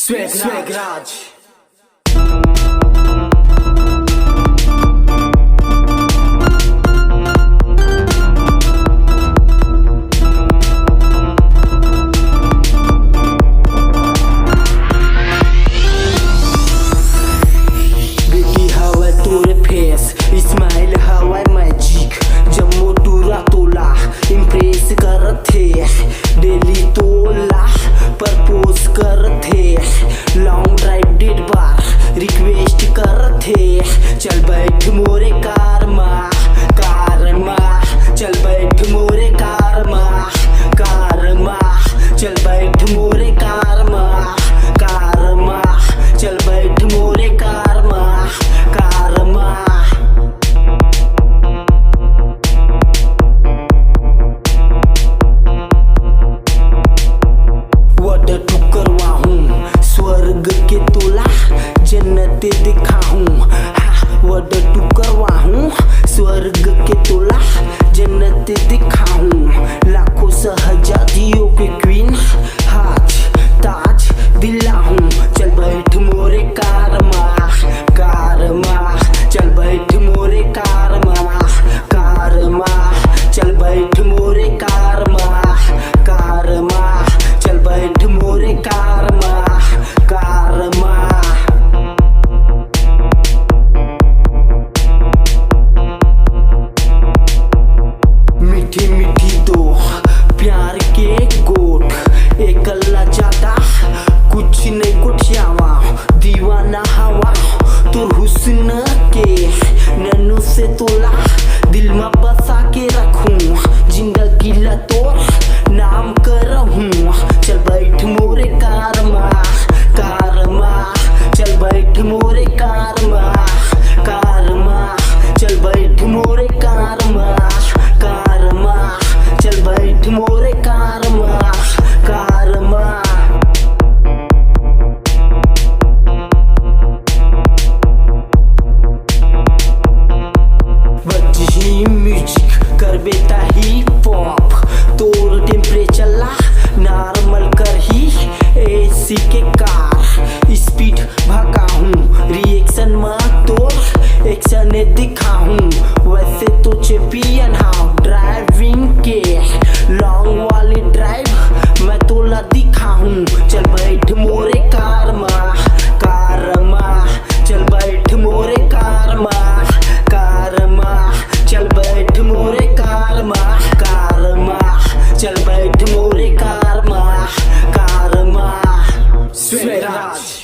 Swegraj. Smile हवा magic Jammu टूरा तोला इम्प्रेस करथे डेली तोला प्रपोज करथे लॉन्ग ड्राइव डेढ़ बार रिक्वेस्ट करथे चल बैठ मोरे कार मा चल बैठ मोरे कार मा चल बैठ मोरे कार मा चल बैठ मोरे कार मा स्वर्ग के तोला जन्नत दिखाऊं वड टू करवाऊं स्वर्ग के तोला जन्नत दिखाऊं लाखों शहजादियों के क्वीन हाज ताज दिलाऊं चल बैठ मोरे कार मा चल बैठ मोरे कार मा चल बैठ मोरे कार मा चल बैठ मोरे कार मा मीठी मीठी दो प्यार के गोट एक अल्लाह ज्यादा कुछ नहीं गुटियावा दीवाना हवा तोर हुस्न के नैनो से तोला दिल में बसा के रखूं जिंदगी ला तोर नाम करहूं चल बैठ मोरे कार मा चल बैठ मोरे कार मा चल बैठ मोरे कार मा चल बैठ मोरे कार मा बजी म्यूजिक कर बेटा हिप हॉप तोर टेम्परेचर ला नॉर्मल कर ही एसी के कार स्पीड भगाऊं रिएक्शन में तोर एक्शन दिखाऊं वैसे तो चैंपियन हाउ ड्राइविंग के लॉन्ग वाली ड्राइव मैं तोला दिखाऊं चल बैठ मोरे कार मा चल बैठ मोरे कार मा चल बैठ मोरे कार मा चल बैठ मोरे कार मा Swegraj.